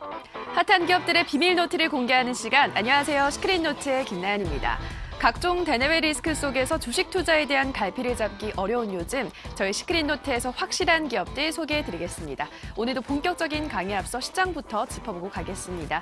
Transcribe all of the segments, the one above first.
핫한 기업들의 비밀 노트를 공개하는 시간. 안녕하세요. 시크릿노트의 김나연입니다. 각종 대내외 리스크 속에서 주식 투자에 대한 갈피를 잡기 어려운 요즘, 저희 시크릿노트에서 확실한 기업들 소개해드리겠습니다. 오늘도 본격적인 강의 앞서 시장부터 짚어보고 가겠습니다.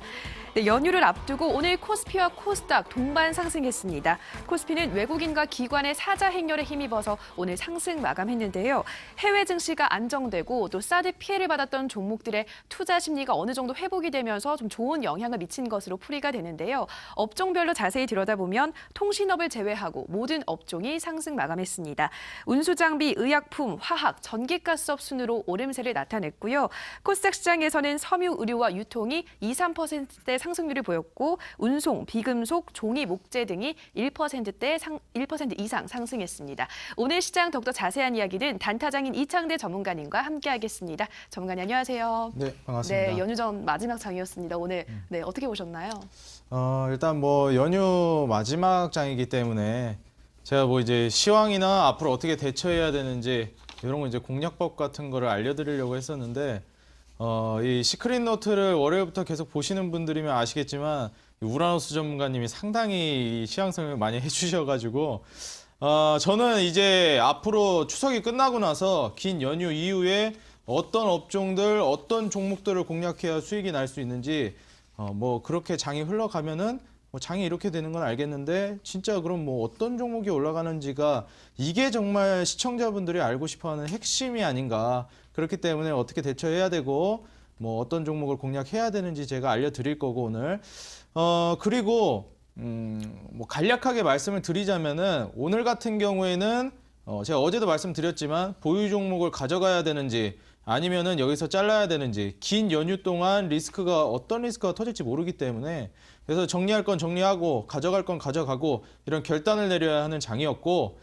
네, 연휴를 앞두고 오늘 코스피와 코스닥 동반 상승했습니다. 코스피는 외국인과 기관의 사자 행렬에 힘입어서 오늘 상승 마감했는데요. 해외 증시가 안정되고 또 사드 피해를 받았던 종목들의 투자 심리가 어느 정도 회복이 되면서 좀 좋은 영향을 미친 것으로 풀이가 되는데요. 업종별로 자세히 들여다보면 통신업을 제외하고 모든 업종이 상승 마감했습니다. 운수장비, 의약품, 화학, 전기가스업 순으로 오름세를 나타냈고요. 코스닥 시장에서는 섬유, 의류와 유통이 2~3%대 상승률을 보였고 운송, 비금속, 종이, 목재 등이 1% 이상 상승했습니다. 오늘 시장 더욱더 자세한 이야기는 단타장인 이창대 전문가님과 함께하겠습니다. 전문가님 안녕하세요. 네, 반갑습니다. 네, 연휴 전 마지막 장이었습니다. 오늘 네, 어떻게 보셨나요? 일단 연휴 마지막 장이기 때문에 제가 이제 시황이나 앞으로 어떻게 대처해야 되는지 이런 거 이제 공략법 같은 거를 알려드리려고 했었는데 이 시크릿 노트를 월요일부터 계속 보시는 분들이면 아시겠지만 우라노스 전문가님이 상당히 이 시황설명을 많이 해주셔가지고 저는 이제 앞으로 추석이 끝나고 나서 긴 연휴 이후에 어떤 업종들, 어떤 종목들을 공략해야 수익이 날 수 있는지 그렇게 장이 흘러가면은 장이 이렇게 되는 건 알겠는데 진짜 그럼 어떤 종목이 올라가는지가 이게 정말 시청자분들이 알고 싶어하는 핵심이 아닌가. 그렇기 때문에 어떻게 대처해야 되고 어떤 종목을 공략해야 되는지 제가 알려드릴 거고 오늘 그리고 간략하게 말씀을 드리자면은 오늘 같은 경우에는 제가 어제도 말씀드렸지만 보유 종목을 가져가야 되는지 아니면은 여기서 잘라야 되는지 긴 연휴 동안 어떤 리스크가 터질지 모르기 때문에 그래서 정리할 건 정리하고 가져갈 건 가져가고 이런 결단을 내려야 하는 장이었고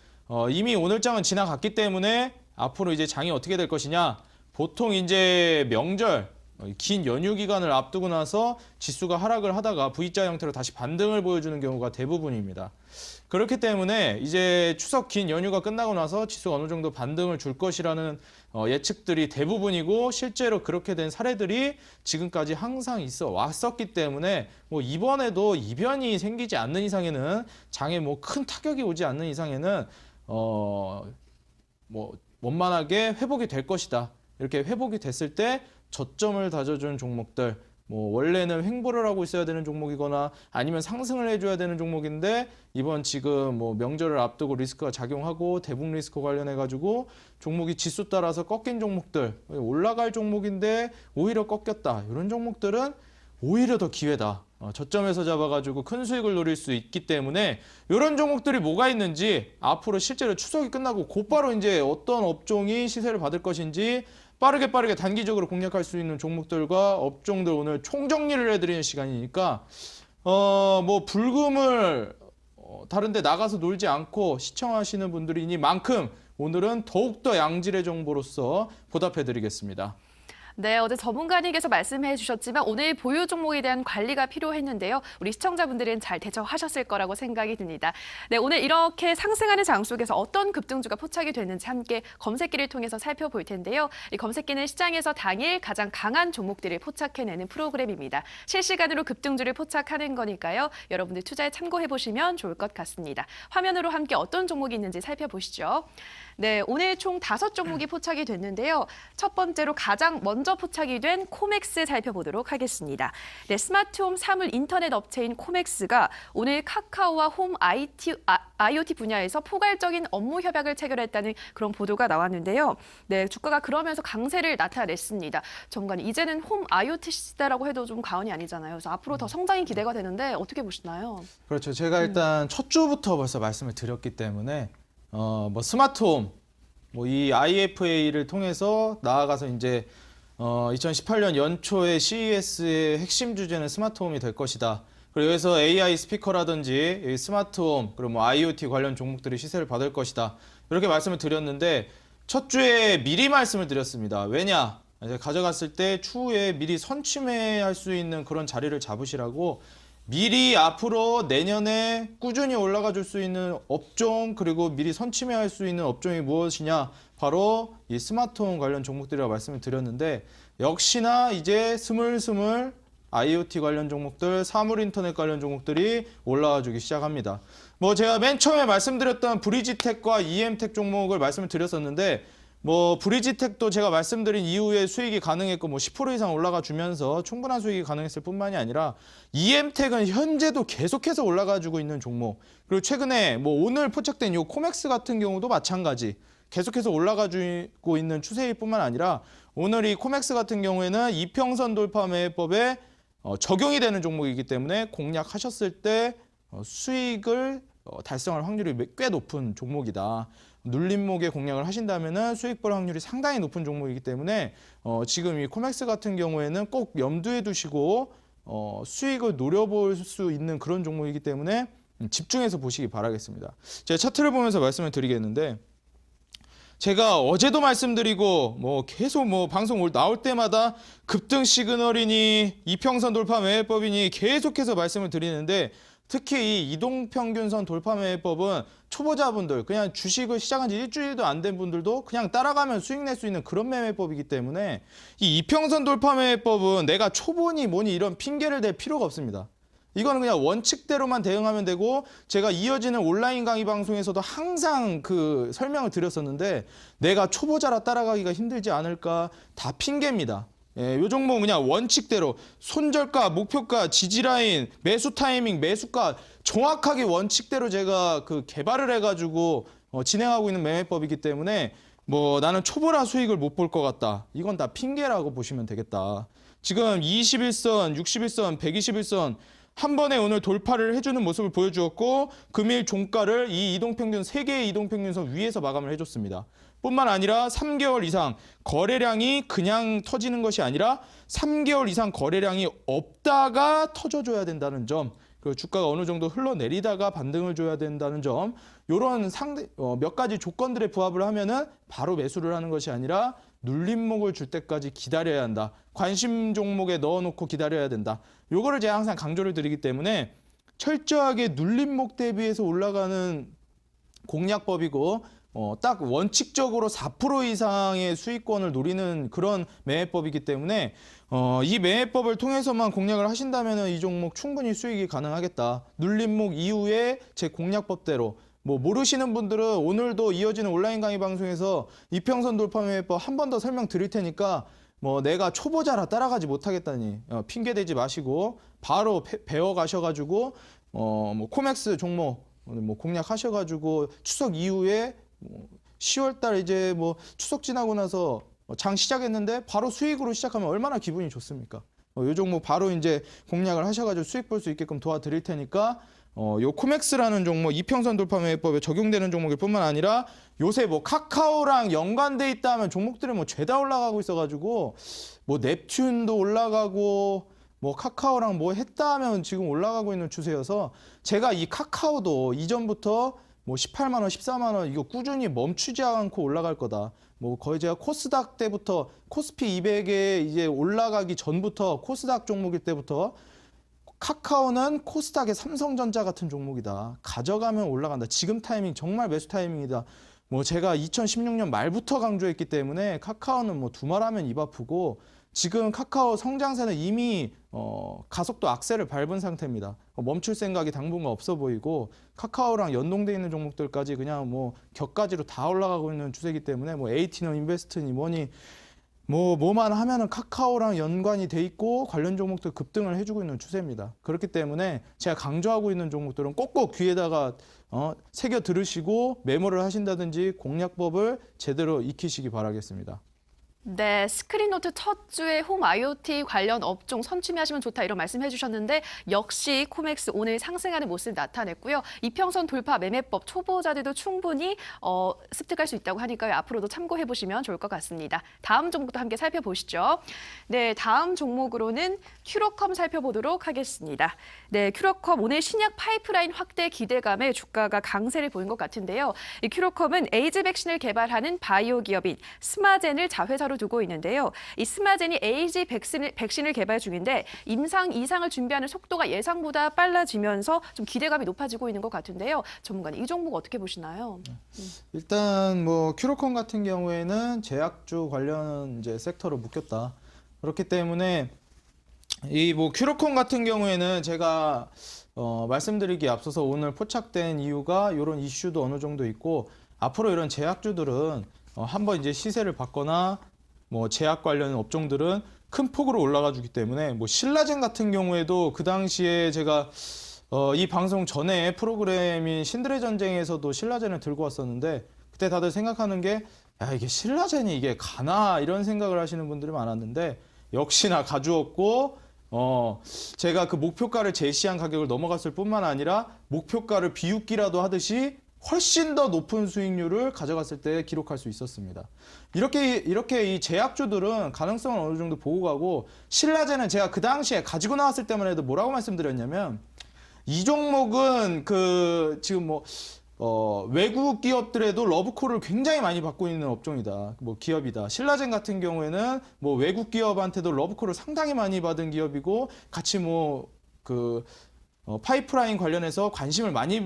이미 오늘 장은 지나갔기 때문에 앞으로 이제 장이 어떻게 될 것이냐 보통 이제 명절 긴 연휴 기간을 앞두고 나서 지수가 하락을 하다가 V자 형태로 다시 반등을 보여주는 경우가 대부분입니다. 그렇기 때문에 이제 추석 긴 연휴가 끝나고 나서 지수가 어느 정도 반등을 줄 것이라는 예측들이 대부분이고 실제로 그렇게 된 사례들이 지금까지 항상 있어 왔었기 때문에 이번에도 이변이 생기지 않는 이상에는 장에 큰 타격이 오지 않는 이상에는 원만하게 회복이 될 것이다. 이렇게 회복이 됐을 때 저점을 다져준 종목들 원래는 횡보를 하고 있어야 되는 종목이거나 아니면 상승을 해줘야 되는 종목인데 이번 지금 명절을 앞두고 리스크가 작용하고 대북 리스크 관련해가지고 종목이 지수 따라서 꺾인 종목들 올라갈 종목인데 오히려 꺾였다. 이런 종목들은 오히려 더 기회다. 저점에서 잡아가지고 큰 수익을 노릴 수 있기 때문에 이런 종목들이 뭐가 있는지 앞으로 실제로 추석이 끝나고 곧바로 이제 어떤 업종이 시세를 받을 것인지 빠르게 단기적으로 공략할 수 있는 종목들과 업종들 오늘 총정리를 해드리는 시간이니까 불금을 다른 데 나가서 놀지 않고 시청하시는 분들이니만큼 오늘은 더욱더 양질의 정보로서 보답해드리겠습니다. 네, 어제 전문가님께서 말씀해 주셨지만 오늘 보유 종목에 대한 관리가 필요했는데요. 우리 시청자분들은 잘 대처하셨을 거라고 생각이 듭니다. 네, 오늘 이렇게 상승하는 장 속에서 어떤 급등주가 포착이 됐는지 함께 검색기를 통해서 살펴볼 텐데요. 이 검색기는 시장에서 당일 가장 강한 종목들을 포착해내는 프로그램입니다. 실시간으로 급등주를 포착하는 거니까요. 여러분들 투자에 참고해 보시면 좋을 것 같습니다. 화면으로 함께 어떤 종목이 있는지 살펴보시죠. 네, 오늘 총 5종목이 포착이 됐는데요. 첫 번째로 가장 먼저 포착이 된 코맥스 살펴보도록 하겠습니다. 네, 스마트홈 사물 인터넷 업체인 코맥스가 오늘 카카오와 홈 IoT 분야에서 포괄적인 업무 협약을 체결했다는 그런 보도가 나왔는데요. 네, 주가가 그러면서 강세를 나타냈습니다. 전문가님, 이제는 홈 IoT 시대라고 해도 좀 과언이 아니잖아요. 그래서 앞으로 더 성장이 기대가 되는데 어떻게 보시나요? 그렇죠. 제가 일단 첫 주부터 벌써 말씀을 드렸기 때문에 스마트홈 이 IFA를 통해서 나아가서 이제 2018년 연초에 CES의 핵심 주제는 스마트홈이 될 것이다. 그리고 여기서 AI 스피커라든지 스마트홈 그리고 IoT 관련 종목들이 시세를 받을 것이다. 이렇게 말씀을 드렸는데 첫 주에 미리 말씀을 드렸습니다. 왜냐? 이제 가져갔을 때 추후에 미리 선취매할 수 있는 그런 자리를 잡으시라고 미리 앞으로 내년에 꾸준히 올라가 줄 수 있는 업종 그리고 미리 선취매할 수 있는 업종이 무엇이냐 바로 이 스마트홈 관련 종목들이라고 말씀을 드렸는데 역시나 이제 스물스물 IoT 관련 종목들, 사물 인터넷 관련 종목들이 올라와 주기 시작합니다. 뭐 제가 맨 처음에 말씀드렸던 브리지텍과 EM텍 종목을 말씀을 드렸었는데 뭐 브리지텍도 제가 말씀드린 이후에 수익이 가능했고 뭐 10% 이상 올라가 주면서 충분한 수익이 가능했을 뿐만이 아니라 EM텍은 현재도 계속해서 올라가 주고 있는 종목. 그리고 최근에 뭐 오늘 포착된 요 코맥스 같은 경우도 마찬가지. 계속해서 올라가 주고 있는 추세일 뿐만 아니라 오늘 이 코맥스 같은 경우에는 이평선 돌파 매매법에 적용이 되는 종목이기 때문에 공략하셨을 때 수익을 달성할 확률이 꽤 높은 종목이다. 눌림목에 공략을 하신다면 수익 볼 확률이 상당히 높은 종목이기 때문에 지금 이 코맥스 같은 경우에는 꼭 염두에 두시고 수익을 노려볼 수 있는 그런 종목이기 때문에 집중해서 보시기 바라겠습니다. 제가 차트를 보면서 말씀을 드리겠는데 제가 어제도 말씀드리고 뭐 계속 뭐 방송 나올 때마다 급등 시그널이니 이평선 돌파 매매법이니 계속해서 말씀을 드리는데 특히 이 이동평균선 돌파 매매법은 초보자분들 그냥 주식을 시작한 지 일주일도 안 된 분들도 그냥 따라가면 수익 낼 수 있는 그런 매매법이기 때문에 이 이평선 돌파 매매법은 내가 초보니 뭐니 이런 핑계를 댈 필요가 없습니다. 이거는 그냥 원칙대로만 대응하면 되고 제가 이어지는 온라인 강의 방송에서도 항상 그 설명을 드렸었는데 내가 초보자라 따라가기가 힘들지 않을까 다 핑계입니다. 예, 요 종목은 그냥 원칙대로 손절가, 목표가, 지지라인, 매수 타이밍, 매수가 정확하게 원칙대로 제가 그 개발을 해가지고 진행하고 있는 매매법이기 때문에 뭐 나는 초보라 수익을 못 볼 것 같다. 이건 다 핑계라고 보시면 되겠다. 지금 21선, 61선, 121선 한 번에 오늘 돌파를 해주는 모습을 보여주었고 금일 종가를 이 이동평균 3개의 이동평균선 위에서 마감을 해줬습니다. 뿐만 아니라 3개월 이상 거래량이 그냥 터지는 것이 아니라 3개월 이상 거래량이 없다가 터져줘야 된다는 점 그리고 주가가 어느 정도 흘러내리다가 반등을 줘야 된다는 점 이런 몇 가지 조건들에 부합을 하면은 바로 매수를 하는 것이 아니라 눌림목을 줄 때까지 기다려야 한다. 관심 종목에 넣어놓고 기다려야 된다. 요거를 제가 항상 강조를 드리기 때문에 철저하게 눌림목 대비해서 올라가는 공략법이고 딱 원칙적으로 4% 이상의 수익권을 노리는 그런 매매법이기 때문에 이 매매법을 통해서만 공략을 하신다면 이 종목 충분히 수익이 가능하겠다. 눌림목 이후에 제 공략법대로 뭐 모르시는 분들은 오늘도 이어지는 온라인 강의 방송에서 이평선 돌파 매매법 한 번 더 설명드릴 테니까 뭐 내가 초보자라 따라가지 못하겠다니 핑계 대지 마시고 바로 배워 가셔가지고 뭐 코맥스 종목 뭐 공략하셔가지고 추석 이후에 10월달 이제 뭐 추석 지나고 나서 장 시작했는데 바로 수익으로 시작하면 얼마나 기분이 좋습니까? 요 종목 바로 이제 공략을 하셔가지고 수익 볼 수 있게끔 도와드릴 테니까 요 코맥스라는 종목 이평선 돌파 매매법에 적용되는 종목일 뿐만 아니라 요새 뭐 카카오랑 연관돼 있다 하면 종목들이 뭐 죄다 올라가고 있어가지고 뭐 넵튠도 올라가고 뭐 카카오랑 뭐 했다 하면 지금 올라가고 있는 추세여서 제가 이 카카오도 이전부터 뭐 18만 원, 14만 원 이거 꾸준히 멈추지 않고 올라갈 거다. 뭐 거의 제가 코스닥 때부터 코스피 200에 이제 올라가기 전부터 코스닥 종목일 때부터 카카오는 코스닥의 삼성전자 같은 종목이다. 가져가면 올라간다. 지금 타이밍 정말 매수 타이밍이다. 뭐 제가 2016년 말부터 강조했기 때문에 카카오는 뭐 두말하면 입 아프고 지금 카카오 성장세는 이미 가속도 악셀을 밟은 상태입니다. 멈출 생각이 당분간 없어 보이고 카카오랑 연동돼 있는 종목들까지 그냥 뭐 격가지로 다 올라가고 있는 추세이기 때문에 뭐 에이티너 인베스트니 뭐니 뭐만 하면은 카카오랑 연관이 돼 있고 관련 종목들 급등을 해주고 있는 추세입니다. 그렇기 때문에 제가 강조하고 있는 종목들은 꼭꼭 귀에다가 새겨 들으시고 메모를 하신다든지 공략법을 제대로 익히시기 바라겠습니다. 네, 스크린노트 첫 주에 홈 IoT 관련 업종 선취하시면 좋다 이런 말씀해 주셨는데 역시 코맥스 오늘 상승하는 모습 나타냈고요. 이평선 돌파 매매법 초보자들도 충분히 습득할 수 있다고 하니까요. 앞으로도 참고해 보시면 좋을 것 같습니다. 다음 종목도 함께 살펴보시죠. 네, 다음 종목으로는 큐러컴 살펴보도록 하겠습니다. 네, 큐러컴 오늘 신약 파이프라인 확대 기대감에 주가가 강세를 보인 것 같은데요. 이 큐러컴은 에이즈 백신을 개발하는 바이오 기업인 스마젠을 자회사로 두고 있는데요. 이 스마젠이 에이즈 백신을 개발 중인데 임상 이상을 준비하는 속도가 예상보다 빨라지면서 좀 기대감이 높아지고 있는 것 같은데요. 전문가님, 이 종목 어떻게 보시나요? 일단 뭐 큐러컴 같은 경우에는 제약주 관련 이제 섹터로 묶였다. 그렇기 때문에 이 뭐 큐로콘 같은 경우에는 제가 말씀드리기에 앞서서 오늘 포착된 이유가 이런 이슈도 어느 정도 있고 앞으로 이런 제약주들은 한번 이제 시세를 받거나 뭐 제약 관련 업종들은 큰 폭으로 올라가 주기 때문에 뭐 신라젠 같은 경우에도 그 당시에 제가 이 방송 전에 프로그램인 신들의 전쟁에서도 신라젠을 들고 왔었는데 그때 다들 생각하는 게 야, 이게 신라젠이 이게 가나 이런 생각을 하시는 분들이 많았는데 역시나 가주었고 제가 그 목표가를 제시한 가격을 넘어갔을 뿐만 아니라 목표가를 비웃기라도 하듯이 훨씬 더 높은 수익률을 가져갔을 때 기록할 수 있었습니다. 이렇게 이 제약주들은 가능성을 어느 정도 보고 가고 신라젠은 제가 그 당시에 가지고 나왔을 때만 해도 뭐라고 말씀드렸냐면 이 종목은 그 지금 뭐 외국 기업들에도 러브콜을 굉장히 많이 받고 있는 업종이다. 뭐 기업이다. 신라젠 같은 경우에는 뭐 외국 기업한테도 러브콜을 상당히 많이 받은 기업이고 같이 뭐 그 파이프라인 관련해서 관심을 많이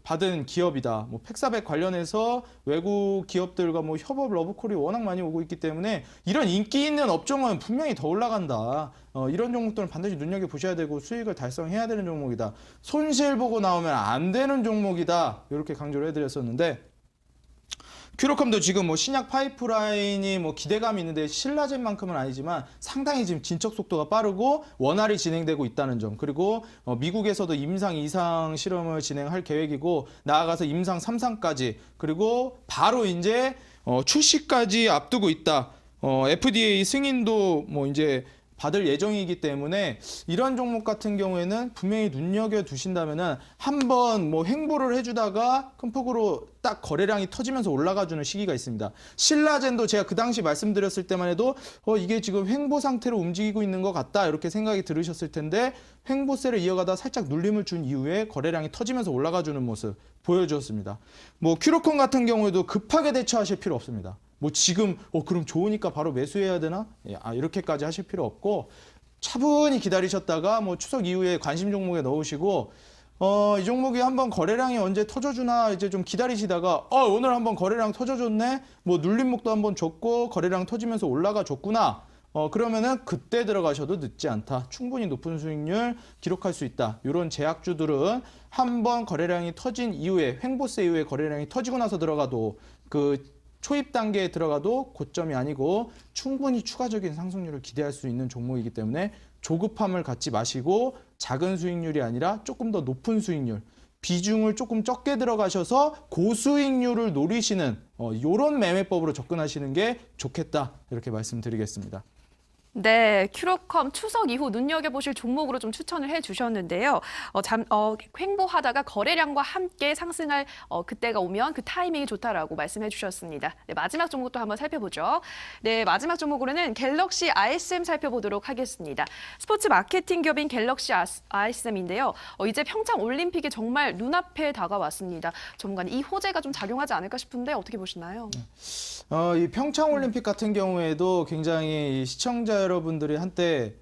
받은 기업이다. 뭐 팩사백 관련해서 외국 기업들과 뭐 협업 러브콜이 워낙 많이 오고 있기 때문에 이런 인기 있는 업종은 분명히 더 올라간다. 이런 종목들은 반드시 눈여겨 보셔야 되고 수익을 달성해야 되는 종목이다. 손실 보고 나오면 안 되는 종목이다. 이렇게 강조를 해드렸었는데 큐로컴도 지금 뭐 신약 파이프라인이 뭐 기대감이 있는데 신라젠만큼은 아니지만 상당히 지금 진척 속도가 빠르고 원활히 진행되고 있다는 점, 그리고 미국에서도 임상 2상 실험을 진행할 계획이고 나아가서 임상 3상까지, 그리고 바로 이제 출시까지 앞두고 있다. FDA 승인도 뭐 이제 받을 예정이기 때문에 이런 종목 같은 경우에는 분명히 눈여겨 두신다면은 한번 뭐 횡보를 해주다가 큰 폭으로 딱 거래량이 터지면서 올라가주는 시기가 있습니다. 신라젠도 제가 그 당시 말씀드렸을 때만 해도 이게 지금 횡보 상태로 움직이고 있는 것 같다 이렇게 생각이 들으셨을 텐데 횡보세를 이어가다 살짝 눌림을 준 이후에 거래량이 터지면서 올라가주는 모습 보여주었습니다. 뭐 큐로콘 같은 경우에도 급하게 대처하실 필요 없습니다. 뭐 지금 그럼 좋으니까 바로 매수해야 되나? 이렇게까지 하실 필요 없고 차분히 기다리셨다가 뭐 추석 이후에 관심 종목에 넣으시고 이 종목이 한번 거래량이 언제 터져주나 이제 좀 기다리시다가 오늘 한번 거래량 터져줬네, 뭐 눌림목도 한번 줬고 거래량 터지면서 올라가 줬구나, 그러면은 그때 들어가셔도 늦지 않다. 충분히 높은 수익률 기록할 수 있다. 이런 제약주들은 한번 거래량이 터진 이후에 횡보세 이후에 거래량이 터지고 나서 들어가도 그 초입 단계에 들어가도 고점이 아니고 충분히 추가적인 상승률을 기대할 수 있는 종목이기 때문에 조급함을 갖지 마시고 작은 수익률이 아니라 조금 더 높은 수익률, 비중을 조금 적게 들어가셔서 고수익률을 노리시는 이런 매매법으로 접근하시는 게 좋겠다. 이렇게 말씀드리겠습니다. 네, 큐로컴 추석 이후 눈여겨보실 종목으로 좀 추천을 해주셨는데요. 횡보하다가 거래량과 함께 상승할 그때가 오면 그 타이밍이 좋다라고 말씀해 주셨습니다. 네, 마지막 종목도 한번 살펴보죠. 네, 마지막 종목으로는 갤럭시 ISM 살펴보도록 하겠습니다. 스포츠 마케팅 기업인 갤럭시 ISM인데요. 이제 평창 올림픽이 정말 눈앞에 다가왔습니다. 전문가는 이 호재가 좀 작용하지 않을까 싶은데 어떻게 보시나요? 이 평창 올림픽 같은 경우에도 굉장히 시청자 여러분들이 한때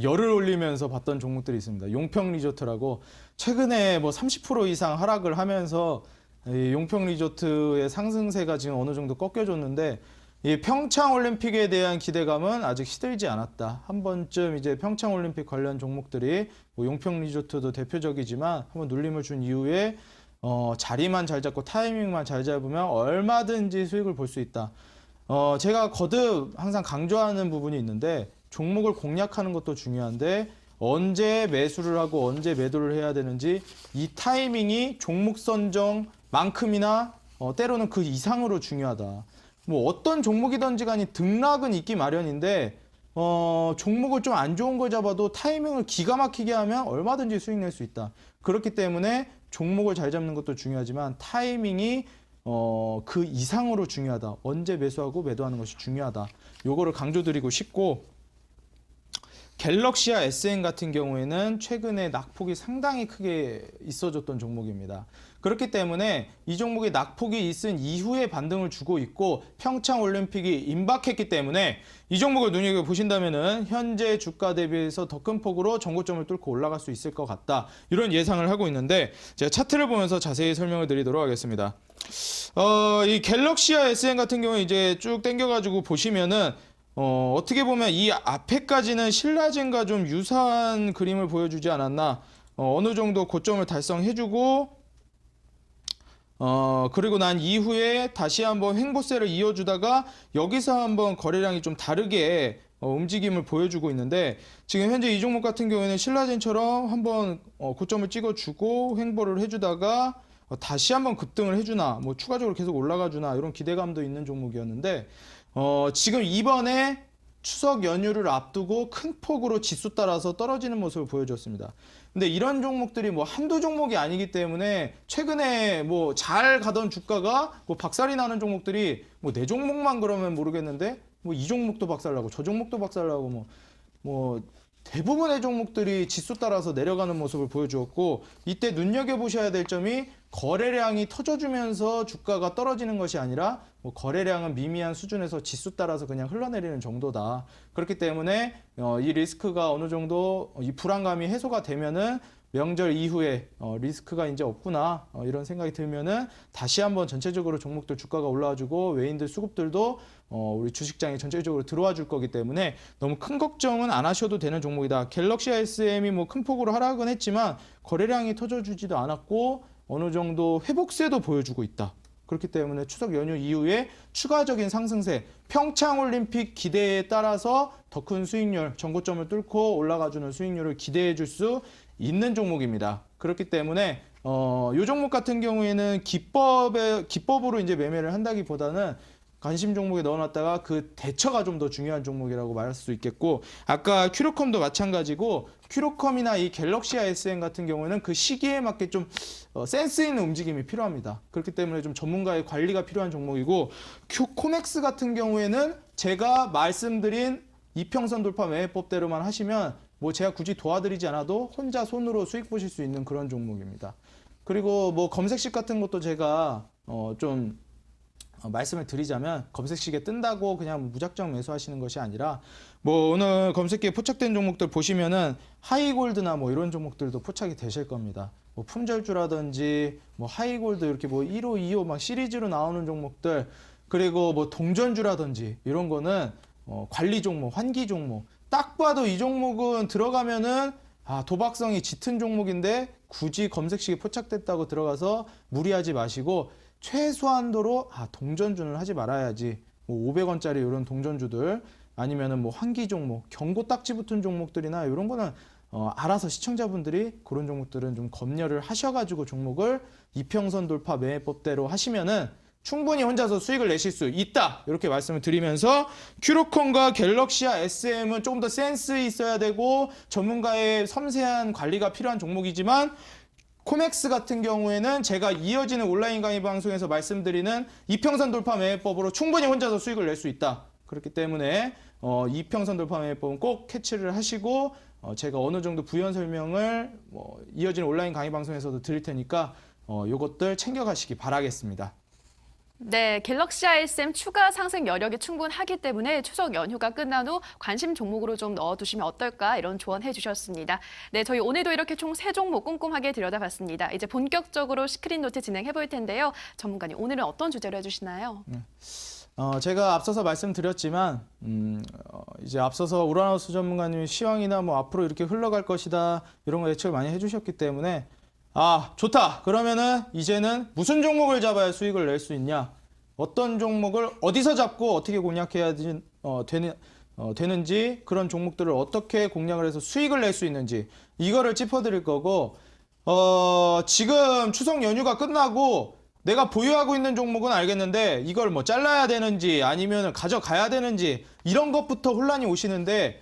열을 올리면서 봤던 종목들이 있습니다. 용평 리조트라고 최근에 뭐 30% 이상 하락을 하면서 이 용평 리조트의 상승세가 지금 어느 정도 꺾여줬는데 이 평창 올림픽에 대한 기대감은 아직 시들지 않았다. 한 번쯤 이제 평창 올림픽 관련 종목들이 뭐 용평 리조트도 대표적이지만 한번 눌림을 준 이후에 자리만 잘 잡고 타이밍만 잘 잡으면 얼마든지 수익을 볼 수 있다. 제가 거듭 항상 강조하는 부분이 있는데 종목을 공략하는 것도 중요한데 언제 매수를 하고 언제 매도를 해야 되는지 이 타이밍이 종목 선정만큼이나 때로는 그 이상으로 중요하다. 뭐 어떤 종목이든지 간에 등락은 있기 마련인데 종목을 좀 안 좋은 걸 잡아도 타이밍을 기가 막히게 하면 얼마든지 수익 낼 수 있다. 그렇기 때문에 종목을 잘 잡는 것도 중요하지만 타이밍이 그 이상으로 중요하다. 언제 매수하고 매도하는 것이 중요하다. 요거를 강조드리고 싶고, 갤럭시와 SM 같은 경우에는 최근에 낙폭이 상당히 크게 있어졌던 종목입니다. 그렇기 때문에 이 종목이 낙폭이 있은 이후에 반등을 주고 있고 평창 올림픽이 임박했기 때문에 이 종목을 눈여겨보신다면 현재 주가 대비해서 더 큰 폭으로 전고점을 뚫고 올라갈 수 있을 것 같다. 이런 예상을 하고 있는데 제가 차트를 보면서 자세히 설명을 드리도록 하겠습니다. 이 갤럭시와 SM 같은 경우에 이제 쭉 당겨가지고 보시면은 어떻게 보면 이 앞에까지는 신라젠과 좀 유사한 그림을 보여주지 않았나. 어느 정도 고점을 달성해주고 그리고 난 이후에 다시 한번 횡보세를 이어주다가 여기서 한번 거래량이 좀 다르게 움직임을 보여주고 있는데 지금 현재 이 종목 같은 경우에는 신라젠처럼 한번 고점을 찍어주고 횡보를 해주다가 다시 한번 급등을 해주나 뭐 추가적으로 계속 올라가주나 이런 기대감도 있는 종목이었는데 지금 이번에 추석 연휴를 앞두고 큰 폭으로 지수 따라서 떨어지는 모습을 보여줬습니다. 근데 이런 종목들이 뭐 한두 종목이 아니기 때문에 최근에 뭐 잘 가던 주가가 뭐 박살이 나는 종목들이 뭐 내 종목만 그러면 모르겠는데 뭐 이 종목도 박살나고 저 종목도 박살나고 뭐 대부분의 종목들이 지수 따라서 내려가는 모습을 보여주었고 이때 눈여겨보셔야 될 점이 거래량이 터져주면서 주가가 떨어지는 것이 아니라 뭐 거래량은 미미한 수준에서 지수 따라서 그냥 흘러내리는 정도다. 그렇기 때문에 이 리스크가 어느 정도 이 불안감이 해소가 되면은 명절 이후에 리스크가 이제 없구나 이런 생각이 들면은 다시 한번 전체적으로 종목들 주가가 올라와주고 외인들 수급들도 우리 주식장에 전체적으로 들어와 줄 거기 때문에 너무 큰 걱정은 안 하셔도 되는 종목이다. 갤럭시 SM이 뭐 큰 폭으로 하락은 했지만 거래량이 터져주지도 않았고 어느 정도 회복세도 보여주고 있다. 그렇기 때문에 추석 연휴 이후에 추가적인 상승세, 평창올림픽 기대에 따라서 더 큰 수익률, 전고점을 뚫고 올라가주는 수익률을 기대해 줄 수 있는 종목입니다. 그렇기 때문에 이 종목 같은 경우에는 기법으로 이제 매매를 한다기보다는 관심 종목에 넣어놨다가 그 대처가 좀 더 중요한 종목이라고 말할 수 있겠고 아까 큐로컴도 마찬가지고 큐로컴이나 이 갤럭시 SM 같은 경우에는 그 시기에 맞게 좀 센스 있는 움직임이 필요합니다. 그렇기 때문에 좀 전문가의 관리가 필요한 종목이고 코맥스 같은 경우에는 제가 말씀드린 이평선 돌파 매매법대로만 하시면 뭐 제가 굳이 도와드리지 않아도 혼자 손으로 수익 보실 수 있는 그런 종목입니다. 그리고 뭐 검색식 같은 것도 제가 좀 말씀을 드리자면 검색식에 뜬다고 그냥 무작정 매수하시는 것이 아니라 뭐 오늘 검색기에 포착된 종목들 보시면은 하이골드나 뭐 이런 종목들도 포착이 되실 겁니다. 뭐 품절주라든지 뭐 하이골드 이렇게 뭐 1호, 2호 막 시리즈로 나오는 종목들 그리고 뭐 동전주라든지 이런 거는 관리 종목, 환기 종목 딱 봐도 이 종목은 들어가면은 도박성이 짙은 종목인데 굳이 검색식에 포착됐다고 들어가서 무리하지 마시고 최소한도로 동전주는 하지 말아야지 뭐 500원짜리 이런 동전주들 아니면은 뭐 환기 종목 경고 딱지 붙은 종목들이나 이런 거는 알아서 시청자분들이 그런 종목들은 좀 검열을 하셔가지고 종목을 이평선 돌파 매매법대로 하시면은 충분히 혼자서 수익을 내실 수 있다 이렇게 말씀을 드리면서 큐로컴과 갤럭시아 SM은 조금 더 센스 있어야 되고 전문가의 섬세한 관리가 필요한 종목이지만 코맥스 같은 경우에는 제가 이어지는 온라인 강의 방송에서 말씀드리는 이평선 돌파 매매법으로 충분히 혼자서 수익을 낼 수 있다. 그렇기 때문에 이평선 돌파 매매법은 꼭 캐치를 하시고 제가 어느 정도 부연 설명을 이어지는 온라인 강의 방송에서도 드릴 테니까 요것들 챙겨가시기 바라겠습니다. 네, 갤럭시 ISM 추가 상승 여력이 충분하기 때문에 추석 연휴가 끝난 후 관심 종목으로 좀 넣어두시면 어떨까 이런 조언해 주셨습니다. 네, 저희 오늘도 이렇게 총 3종목 꼼꼼하게 들여다봤습니다. 이제 본격적으로 시크릿 노트 진행해 볼 텐데요. 전문가님, 오늘은 어떤 주제로 해주시나요? 제가 앞서서 말씀드렸지만 이제 앞서서 우라노스 전문가님이 시황이나 뭐 앞으로 이렇게 흘러갈 것이다 이런 거 예측을 많이 해주셨기 때문에 좋다. 그러면은 이제는 무슨 종목을 잡아야 수익을 낼 수 있냐? 어떤 종목을 어디서 잡고 어떻게 공략해야 되는지 그런 종목들을 어떻게 공략을 해서 수익을 낼 수 있는지 이거를 짚어드릴 거고 지금 추석 연휴가 끝나고 내가 보유하고 있는 종목은 알겠는데 이걸 뭐 잘라야 되는지 아니면 가져가야 되는지 이런 것부터 혼란이 오시는데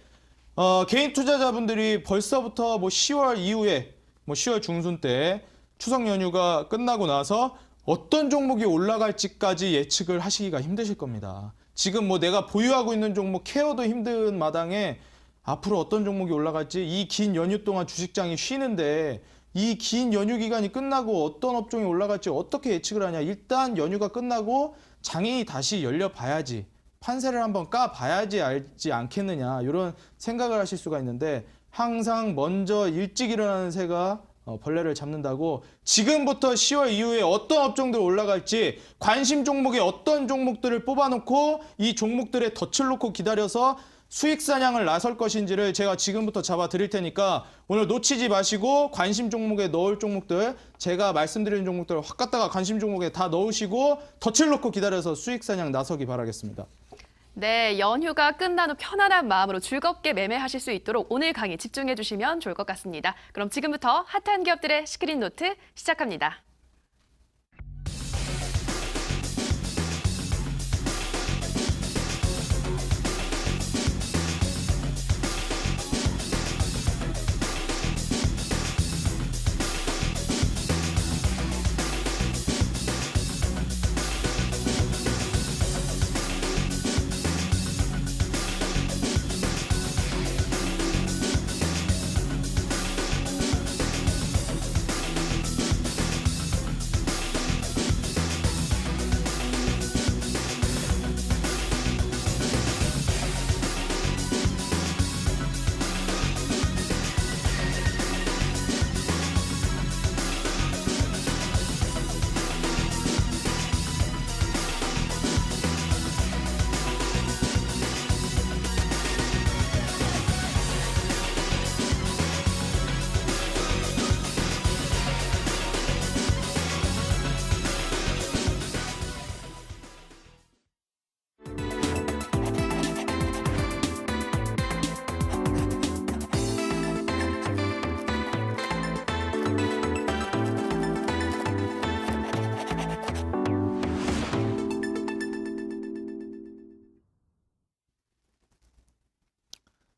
개인 투자자분들이 벌써부터 뭐 10월 이후에 뭐 10월 중순 때 추석 연휴가 끝나고 나서 어떤 종목이 올라갈지까지 예측을 하시기가 힘드실 겁니다. 지금 뭐 내가 보유하고 있는 종목 케어도 힘든 마당에 앞으로 어떤 종목이 올라갈지 이 긴 연휴 동안 주식장이 쉬는데 이 긴 연휴 기간이 끝나고 어떤 업종이 올라갈지 어떻게 예측을 하냐. 일단 연휴가 끝나고 장이 다시 열려봐야지 판세를 한번 까봐야지 알지 않겠느냐 이런 생각을 하실 수가 있는데 항상 먼저 일찍 일어나는 새가 벌레를 잡는다고 지금부터 10월 이후에 어떤 업종들 올라갈지 관심 종목에 어떤 종목들을 뽑아놓고 이 종목들에 덫을 놓고 기다려서 수익 사냥을 나설 것인지를 제가 지금부터 잡아 드릴 테니까 오늘 놓치지 마시고 관심 종목에 넣을 종목들 제가 말씀드리는 종목들 확 갖다가 관심 종목에 다 넣으시고 덫을 놓고 기다려서 수익 사냥 나서기 바라겠습니다. 네, 연휴가 끝난 후 편안한 마음으로 즐겁게 매매하실 수 있도록 오늘 강의 집중해 주시면 좋을 것 같습니다. 그럼 지금부터 핫한 기업들의 시크릿 노트 시작합니다.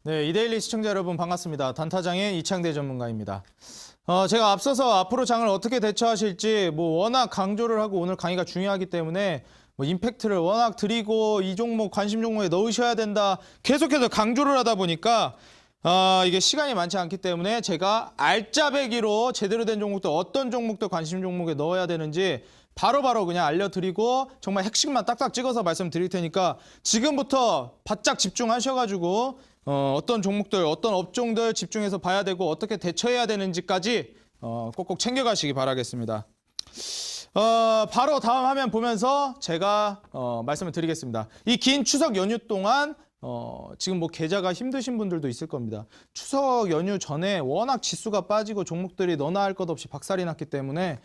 네, 이데일리 시청자 여러분 반갑습니다. 단타장의 이창대 전문가입니다. 제가 앞서서 앞으로 장을 어떻게 대처하실지 워낙 강조를 하고 오늘 강의가 중요하기 때문에 임팩트를 워낙 드리고 이 종목 관심 종목에 넣으셔야 된다 계속해서 강조를 하다 보니까 이게 시간이 많지 않기 때문에 제가 알짜배기로 제대로 된 종목도 어떤 종목도 관심 종목에 넣어야 되는지 바로바로 그냥 알려드리고 정말 핵심만 딱딱 찍어서 말씀드릴 테니까 지금부터 바짝 집중하셔가지고 어떤 종목들, 어떤 업종들 집중해서 봐야 되고 어떻게 대처해야 되는지까지 꼭꼭 챙겨가시기 바라겠습니다. 바로 다음 화면 보면서 제가 말씀을 드리겠습니다. 이 긴 추석 연휴 동안 지금 계좌가 힘드신 분들도 있을 겁니다. 추석 연휴 전에 워낙 지수가 빠지고 종목들이 너나 할 것 없이 박살이 났기 때문에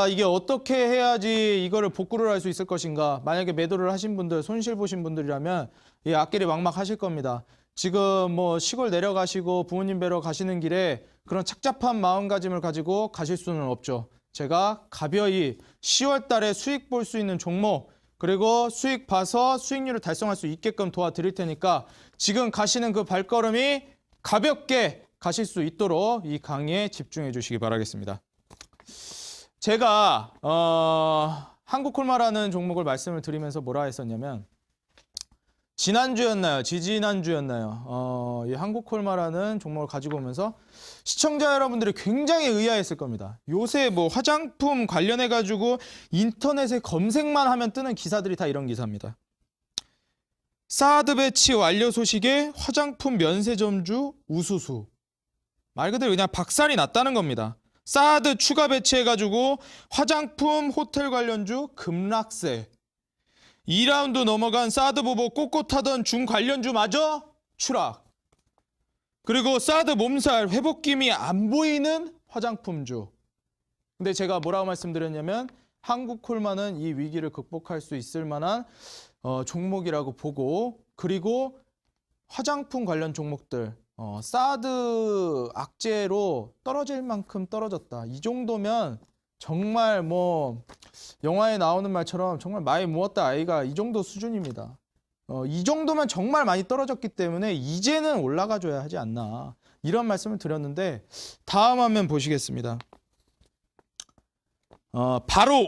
이게 어떻게 해야지 이거를 복구를 할 수 있을 것인가. 만약에 매도를 하신 분들, 손실 보신 분들이라면 이 앞길이 막막하실 겁니다. 지금 시골 내려가시고 부모님 뵈러 가시는 길에 그런 착잡한 마음가짐을 가지고 가실 수는 없죠. 제가 가벼이 10월 달에 수익 볼 수 있는 종목 그리고 수익 봐서 수익률을 달성할 수 있게끔 도와드릴 테니까 지금 가시는 그 발걸음이 가볍게 가실 수 있도록 이 강의에 집중해 주시기 바라겠습니다. 제가 한국콜마라는 종목을 말씀을 드리면서 뭐라 했었냐면 지난주였나요? 지지난주였나요? 이 한국콜마라는 종목을 가지고 오면서 시청자 여러분들이 굉장히 의아했을 겁니다. 요새 화장품 관련해가지고 인터넷에 검색만 하면 뜨는 기사들이 다 이런 기사입니다. 사드 배치 완료 소식에 화장품 면세점주 우수수. 말 그대로 그냥 박살이 났다는 겁니다. 사드 추가 배치해가지고 화장품 호텔 관련주 급락세. 2라운드 넘어간 사드 보고 꼿꼿하던 중 관련주마저 추락. 그리고 사드 몸살 회복김이 안 보이는 화장품주. 근데 제가 뭐라고 말씀드렸냐면 한국콜마는 이 위기를 극복할 수 있을 만한 종목이라고 보고 영화리고 화장품 관련 종목들 사드 악재로 떨어질 만큼 떨어졌다. 이 정도면 정말 영화에 나오는 말처럼 정말 많이 무었다 아이가 이 정도 수준입니다. 이 정도면 정말 많이 떨어졌기 때문에 이제는 올라가줘야 하지 않나 이런 말씀을 드렸는데 다음 화면 보시겠습니다. 바로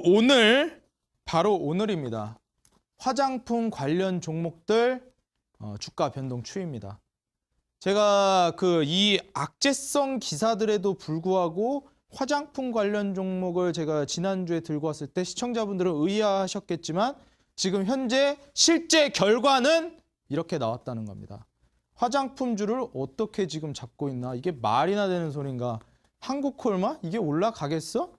오늘입니다. 화장품 관련 종목들 주가 변동 추이입니다. 제가 이 악재성 기사들에도 불구하고 화장품 관련 종목을 제가 지난주에 들고 왔을 때 시청자분들은 의아하셨겠지만 지금 현재 실제 결과는 이렇게 나왔다는 겁니다. 화장품주를 어떻게 지금 잡고 있나? 이게 말이나 되는 소린가? 한국콜마? 이게 올라가겠어?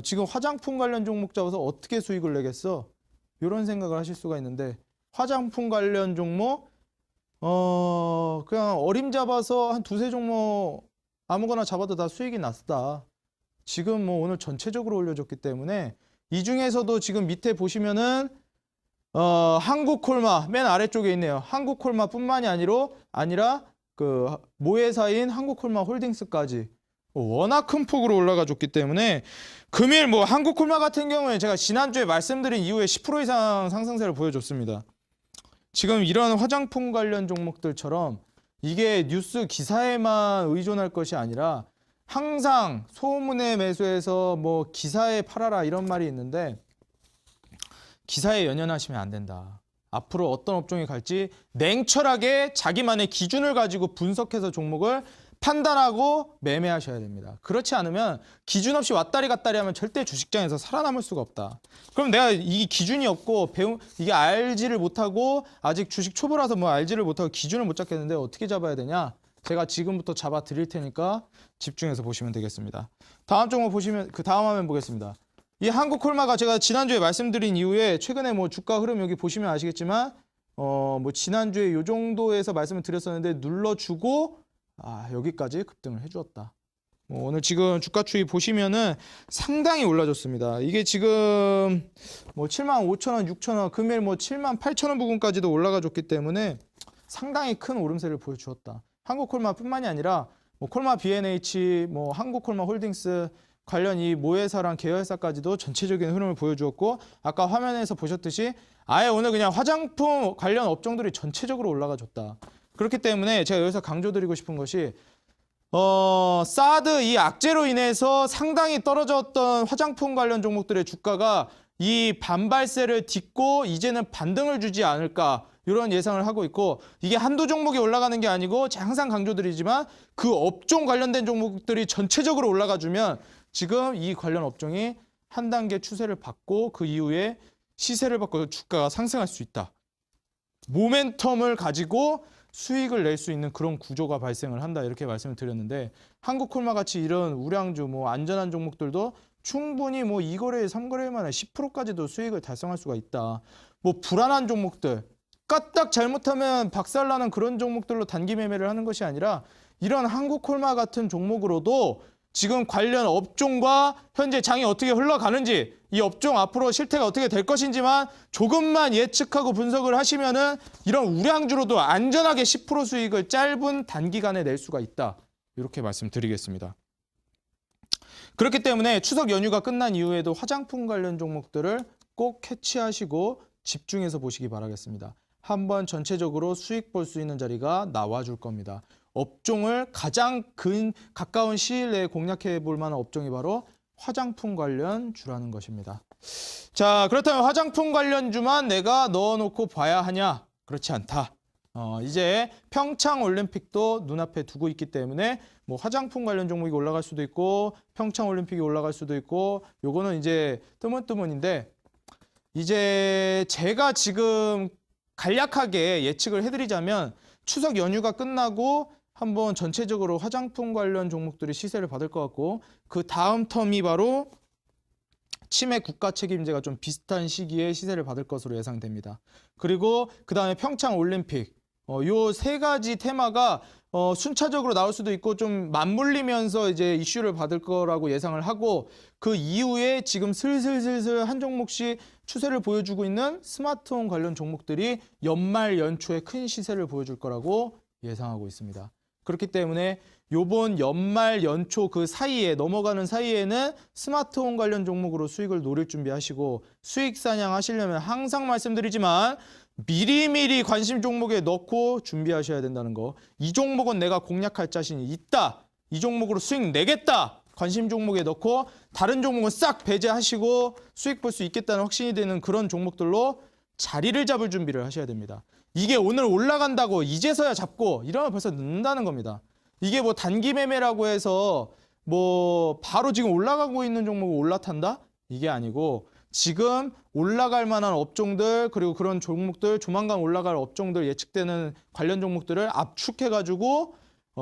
지금 화장품 관련 종목 잡아서 어떻게 수익을 내겠어? 이런 생각을 하실 수가 있는데 화장품 관련 종목 그냥 어림잡아서 한 두세 종목 아무거나 잡아도 다 수익이 났다. 지금 뭐 오늘 전체적으로 올려줬기 때문에 이 중에서도 지금 밑에 보시면은 한국콜마 맨 아래쪽에 있네요. 한국콜마뿐만이 아니라 그 모회사인 한국콜마 홀딩스까지 워낙 큰 폭으로 올라가 줬기 때문에 금일 뭐 한국콜마 같은 경우에 제가 지난주에 말씀드린 이후에 10% 이상 상승세를 보여줬습니다. 지금 이런 화장품 관련 종목들처럼 이게 뉴스 기사에만 의존할 것이 아니라 항상 소문에 매수해서 뭐 기사에 팔아라 이런 말이 있는데 기사에 연연하시면 안 된다. 앞으로 어떤 업종이 갈지 냉철하게 자기만의 기준을 가지고 분석해서 종목을 판단하고 매매하셔야 됩니다. 그렇지 않으면 기준 없이 왔다리 갔다리 하면 절대 주식장에서 살아남을 수가 없다. 그럼 내가 이 기준이 없고 이게 알지를 못하고 아직 주식 초보라서 뭐 알지를 못하고 기준을 못 잡겠는데 어떻게 잡아야 되냐? 제가 지금부터 잡아 드릴 테니까 집중해서 보시면 되겠습니다. 다음 종목 보시면 그 다음 화면 보겠습니다. 이 한국콜마가 제가 지난주에 말씀드린 이후에 최근에 뭐 주가 흐름 여기 보시면 아시겠지만 뭐 지난주에 요 정도에서 말씀을 드렸었는데 눌러주고 여기까지 급등을 해주었다. 오늘 지금 주가 추이 보시면은 상당히 올라졌습니다. 이게 지금 뭐 75,000원, 6,000원, 금일 뭐 78,000원 부근까지도 올라가 줬기 때문에 상당히 큰 오름세를 보여주었다. 한국콜마뿐만이 아니라 뭐 콜마 B&H, 뭐 한국콜마 홀딩스 관련 이 모회사랑 계열사까지도 전체적인 흐름을 보여주었고 아까 화면에서 보셨듯이 아예 오늘 그냥 화장품 관련 업종들이 전체적으로 올라가 줬다. 그렇기 때문에 제가 여기서 강조드리고 싶은 것이 사드 이 악재로 인해서 상당히 떨어졌던 화장품 관련 종목들의 주가가 이 반발세를 딛고 이제는 반등을 주지 않을까 이런 예상을 하고 있고 이게 한두 종목이 올라가는 게 아니고 제가 항상 강조드리지만 그 업종 관련된 종목들이 전체적으로 올라가 주면 지금 이 관련 업종이 한 단계 추세를 받고 그 이후에 시세를 받고 주가가 상승할 수 있다. 모멘텀을 가지고 수익을 낼 수 있는 그런 구조가 발생을 한다 이렇게 말씀을 드렸는데 한국콜마 같이 이런 우량주 뭐 안전한 종목들도 충분히 뭐 2거래일 3거래일 만에 10%까지도 수익을 달성할 수가 있다. 뭐 불안한 종목들 까딱 잘못하면 박살나는 그런 종목들로 단기 매매를 하는 것이 아니라 이런 한국콜마 같은 종목으로도 지금 관련 업종과 현재 장이 어떻게 흘러가는지 이 업종 앞으로 실태가 어떻게 될 것인지만 조금만 예측하고 분석을 하시면은 이런 우량주로도 안전하게 10% 수익을 짧은 단기간에 낼 수가 있다. 이렇게 말씀드리겠습니다. 그렇기 때문에 추석 연휴가 끝난 이후에도 화장품 관련 종목들을 꼭 캐치하시고 집중해서 보시기 바라겠습니다. 한번 전체적으로 수익 볼 수 있는 자리가 나와줄 겁니다. 업종을 가장 가까운 시일 내에 공략해 볼 만한 업종이 바로 화장품 관련 주라는 것입니다. 자, 그렇다면 화장품 관련주만 내가 넣어놓고 봐야 하냐? 그렇지 않다. 이제 평창 올림픽도 눈앞에 두고 있기 때문에 뭐 화장품 관련 종목이 올라갈 수도 있고 평창 올림픽이 올라갈 수도 있고 요거는 이제 뜨문뜨문인데 이제 제가 지금 간략하게 예측을 해드리자면 추석 연휴가 끝나고 한번 전체적으로 화장품 관련 종목들이 시세를 받을 것 같고 그 다음 텀이 바로 치매 국가 책임제가 좀 비슷한 시기에 시세를 받을 것으로 예상됩니다. 그리고 그 다음에 평창 올림픽 요 세 가지 테마가 순차적으로 나올 수도 있고 좀 맞물리면서 이제 이슈를 받을 거라고 예상을 하고 그 이후에 지금 슬슬 한 종목씩 추세를 보여주고 있는 스마트홈 관련 종목들이 연말 연초에 큰 시세를 보여줄 거라고 예상하고 있습니다. 그렇기 때문에 요번 연말 연초 그 사이에 넘어가는 사이에는 스마트홈 관련 종목으로 수익을 노릴 준비하시고 수익 사냥하시려면 항상 말씀드리지만 미리미리 관심 종목에 넣고 준비하셔야 된다는 거. 이 종목은 내가 공략할 자신이 있다. 이 종목으로 수익 내겠다. 관심 종목에 넣고 다른 종목은 싹 배제하시고 수익 볼 수 있겠다는 확신이 되는 그런 종목들로 자리를 잡을 준비를 하셔야 됩니다. 이게 오늘 올라간다고 이제서야 잡고 이러면 벌써 늦는다는 겁니다. 이게 뭐 단기 매매라고 해서 뭐 바로 지금 올라가고 있는 종목을 올라탄다? 이게 아니고 지금 올라갈 만한 업종들 그리고 그런 종목들 조만간 올라갈 업종들 예측되는 관련 종목들을 압축해가지고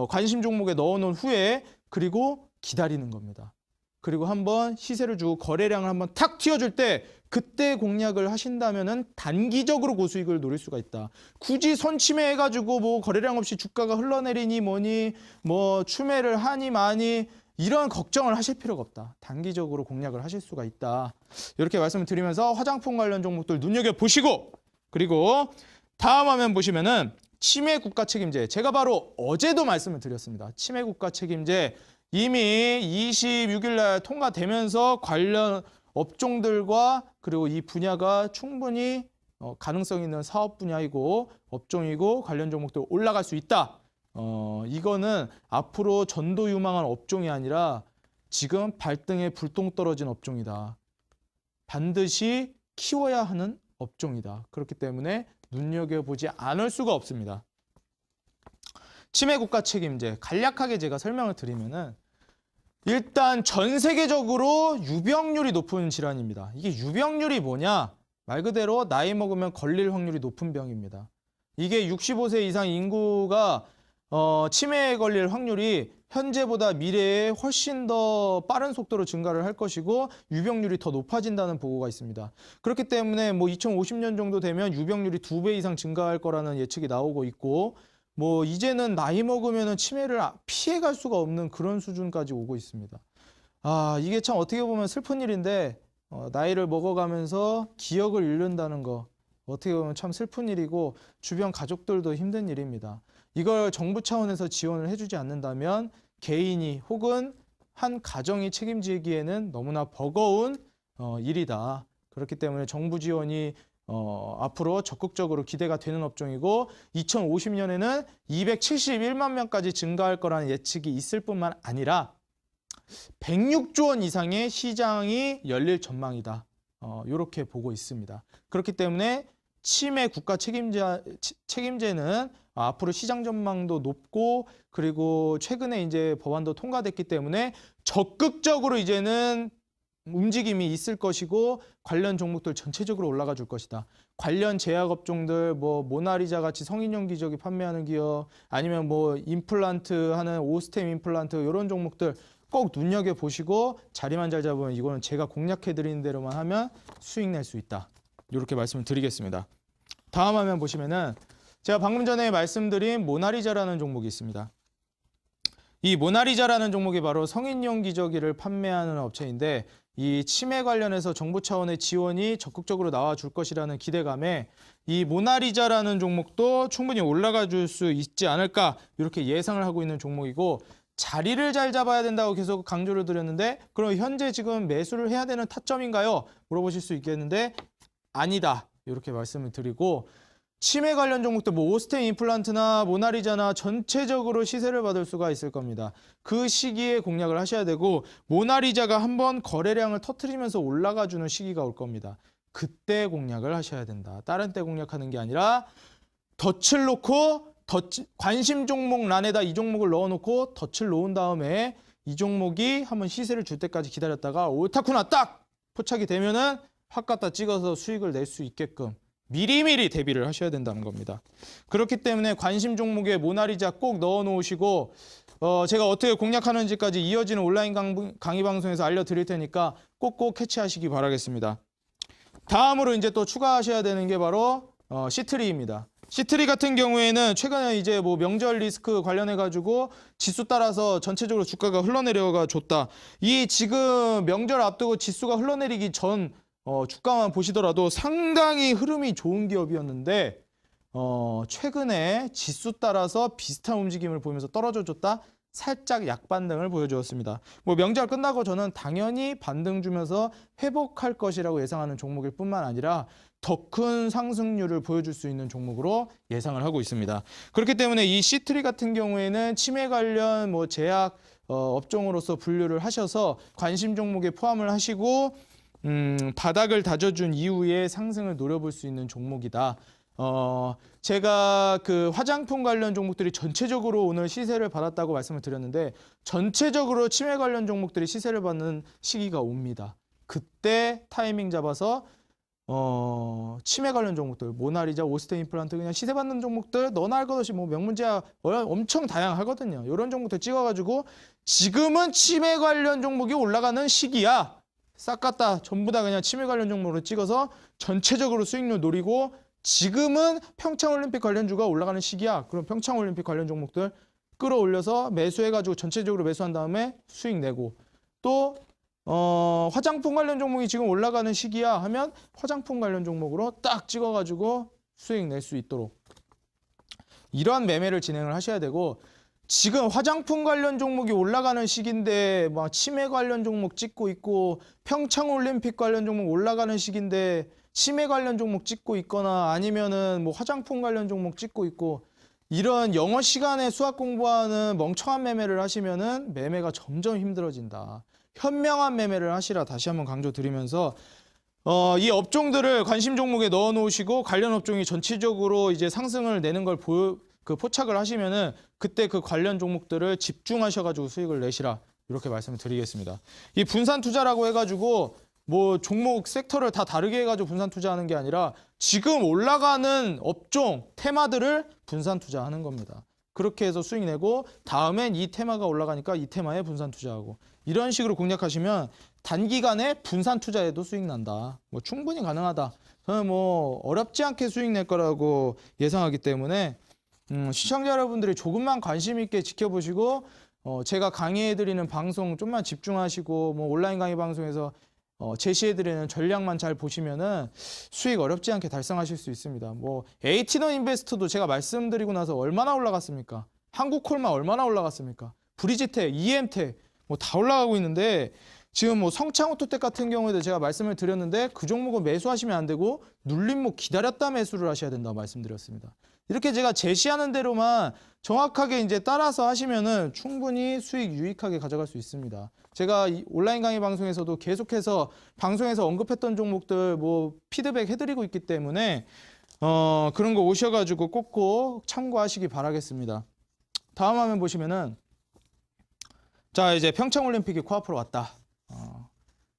관심 종목에 넣어놓은 후에 그리고 기다리는 겁니다. 그리고 한번 시세를 주고 거래량을 한번 탁 튀어줄 때 그때 공략을 하신다면은 단기적으로 고수익을 노릴 수가 있다. 굳이 선침해가지고 뭐 거래량 없이 주가가 흘러내리니 뭐니 뭐 추매를 하니 마니 이런 걱정을 하실 필요가 없다. 단기적으로 공략을 하실 수가 있다. 이렇게 말씀을 드리면서 화장품 관련 종목들 눈여겨보시고 그리고 다음 화면 보시면은 치매 국가 책임제. 제가 바로 어제도 말씀을 드렸습니다. 치매 국가 책임제 이미 26일 날 통과되면서 관련 업종들과 그리고 이 분야가 충분히 가능성 있는 사업 분야이고 업종이고 관련 종목도 올라갈 수 있다. 이거는 앞으로 전도유망한 업종이 아니라 지금 발등에 불똥 떨어진 업종이다. 반드시 키워야 하는 업종이다. 그렇기 때문에 눈여겨보지 않을 수가 없습니다. 치매 국가 책임제 간략하게 제가 설명을 드리면은 일단 전 세계적으로 유병률이 높은 질환입니다. 이게 유병률이 뭐냐? 말 그대로 나이 먹으면 걸릴 확률이 높은 병입니다. 이게 65세 이상 인구가 치매에 걸릴 확률이 현재보다 미래에 훨씬 더 빠른 속도로 증가를 할 것이고 유병률이 더 높아진다는 보고가 있습니다. 그렇기 때문에 뭐 2050년 정도 되면 유병률이 2배 이상 증가할 거라는 예측이 나오고 있고 뭐 이제는 나이 먹으면은 치매를 피해갈 수가 없는 그런 수준까지 오고 있습니다. 이게 참 어떻게 보면 슬픈 일인데 나이를 먹어가면서 기억을 잃는다는 거 어떻게 보면 참 슬픈 일이고 주변 가족들도 힘든 일입니다. 이걸 정부 차원에서 지원을 해주지 않는다면 개인이 혹은 한 가정이 책임지기에는 너무나 버거운 일이다. 그렇기 때문에 정부 지원이 앞으로 적극적으로 기대가 되는 업종이고 2050년에는 271만 명까지 증가할 거라는 예측이 있을 뿐만 아니라 106조 원 이상의 시장이 열릴 전망이다. 이렇게 보고 있습니다. 그렇기 때문에 치매 국가 책임제는 앞으로 시장 전망도 높고 그리고 최근에 이제 법안도 통과됐기 때문에 적극적으로 이제는 움직임이 있을 것이고 관련 종목들 전체적으로 올라가 줄 것이다. 관련 제약업종들 뭐 모나리자 같이 성인용 기저귀 판매하는 기업 아니면 뭐 임플란트 하는 오스템 임플란트 이런 종목들 꼭 눈여겨보시고 자리만 잘 잡으면 이거는 제가 공략해드리는 대로만 하면 수익 낼 수 있다. 이렇게 말씀을 드리겠습니다. 다음 화면 보시면은 제가 방금 전에 말씀드린 모나리자라는 종목이 있습니다. 이 모나리자라는 종목이 바로 성인용 기저귀를 판매하는 업체인데 이 치매 관련해서 정부 차원의 지원이 적극적으로 나와줄 것이라는 기대감에 이 모나리자라는 종목도 충분히 올라가 줄 수 있지 않을까 이렇게 예상을 하고 있는 종목이고 자리를 잘 잡아야 된다고 계속 강조를 드렸는데 그럼 현재 지금 매수를 해야 되는 타점인가요? 물어보실 수 있겠는데 아니다. 이렇게 말씀을 드리고 치매 관련 종목들 뭐 오스템 임플란트나 모나리자나 전체적으로 시세를 받을 수가 있을 겁니다. 그 시기에 공략을 하셔야 되고 모나리자가 한번 거래량을 터트리면서 올라가 주는 시기가 올 겁니다. 그때 공략을 하셔야 된다. 다른 때 공략하는 게 아니라 덫을 놓고 관심 종목 란에다 이 종목을 넣어놓고 덫을 놓은 다음에 이 종목이 한번 시세를 줄 때까지 기다렸다가 옳다구나 딱 포착이 되면은 확 갖다 찍어서 수익을 낼 수 있게끔 미리미리 대비를 하셔야 된다는 겁니다. 그렇기 때문에 관심 종목에 모나리자 꼭 넣어 놓으시고 제가 어떻게 공략하는지까지 이어지는 온라인 강의 방송에서 알려드릴 테니까 꼭꼭 캐치하시기 바라겠습니다. 다음으로 이제 또 추가하셔야 되는 게 바로 시트리입니다. 시트리 같은 경우에는 최근에 이제 뭐 명절 리스크 관련해 가지고 지수 따라서 전체적으로 주가가 흘러내려가 줬다. 이 지금 명절 앞두고 지수가 흘러내리기 전 주가만 보시더라도 상당히 흐름이 좋은 기업이었는데 최근에 지수 따라서 비슷한 움직임을 보이면서 떨어져 줬다. 살짝 약반등을 보여주었습니다. 뭐 명절 끝나고 저는 당연히 반등 주면서 회복할 것이라고 예상하는 종목일 뿐만 아니라 더 큰 상승률을 보여줄 수 있는 종목으로 예상을 하고 있습니다. 그렇기 때문에 이 시트리 같은 경우에는 치매 관련 뭐 제약 업종으로서 분류를 하셔서 관심 종목에 포함을 하시고 바닥을 다져준 이후에 상승을 노려볼 수 있는 종목이다. 제가 그 화장품 관련 종목들이 전체적으로 오늘 시세를 받았다고 말씀을 드렸는데 전체적으로 치매 관련 종목들이 시세를 받는 시기가 옵니다. 그때 타이밍 잡아서 치매 관련 종목들, 모나리자, 오스테 임플란트 그냥 시세받는 종목들 너나 할 것 없이 뭐 명문제약 엄청 다양하거든요. 이런 종목들 찍어가지고 지금은 치매 관련 종목이 올라가는 시기야. 싹 갖다 전부 다 그냥 치매 관련 종목으로 찍어서 전체적으로 수익률 노리고 지금은 평창올림픽 관련주가 올라가는 시기야. 그럼 평창올림픽 관련 종목들 끌어올려서 매수해가지고 전체적으로 매수한 다음에 수익 내고 또 화장품 관련 종목이 지금 올라가는 시기야 하면 화장품 관련 종목으로 딱 찍어가지고 수익 낼 수 있도록 이러한 매매를 진행을 하셔야 되고 지금 화장품 관련 종목이 올라가는 시기인데 막 치매 관련 종목 찍고 있고 평창올림픽 관련 종목 올라가는 시기인데 치매 관련 종목 찍고 있거나 아니면은 뭐 화장품 관련 종목 찍고 있고 이런 영어 시간에 수학 공부하는 멍청한 매매를 하시면은 매매가 점점 힘들어진다. 현명한 매매를 하시라 다시 한번 강조드리면서 이 업종들을 관심 종목에 넣어 놓으시고 관련 업종이 전체적으로 이제 상승을 내는 걸 포착을 하시면은 그때 그 관련 종목들을 집중하셔가지고 수익을 내시라 이렇게 말씀을 드리겠습니다. 이 분산 투자라고 해가지고 뭐 종목 섹터를 다 다르게 해가지고 분산 투자하는 게 아니라 지금 올라가는 업종 테마들을 분산 투자하는 겁니다. 그렇게 해서 수익 내고 다음엔 이 테마가 올라가니까 이 테마에 분산 투자하고 이런 식으로 공략하시면 단기간에 분산 투자에도 수익 난다. 뭐 충분히 가능하다. 저는 뭐 어렵지 않게 수익 낼 거라고 예상하기 때문에 시청자 여러분들이 조금만 관심 있게 지켜보시고 제가 강의해드리는 방송 좀만 집중하시고 뭐 온라인 강의 방송에서 제시해드리는 전략만 잘 보시면은 수익 어렵지 않게 달성하실 수 있습니다. 뭐 에이티너 인베스트도 제가 말씀드리고 나서 얼마나 올라갔습니까? 한국콜만 얼마나 올라갔습니까? 브리지텍, EM텍 뭐 다 올라가고 있는데 지금 뭐 성창오토텍 같은 경우에도 제가 말씀을 드렸는데 그 종목은 매수하시면 안 되고 눌림목 기다렸다 매수를 하셔야 된다고 말씀드렸습니다. 이렇게 제가 제시하는 대로만 정확하게 이제 따라서 하시면은 충분히 수익 유익하게 가져갈 수 있습니다. 제가 이 온라인 강의 방송에서도 계속해서 방송에서 언급했던 종목들 뭐 피드백 해드리고 있기 때문에 그런 거 오셔가지고 꼭꼭 참고하시기 바라겠습니다. 다음 화면 보시면은 자 이제 평창올림픽이 코앞으로 왔다.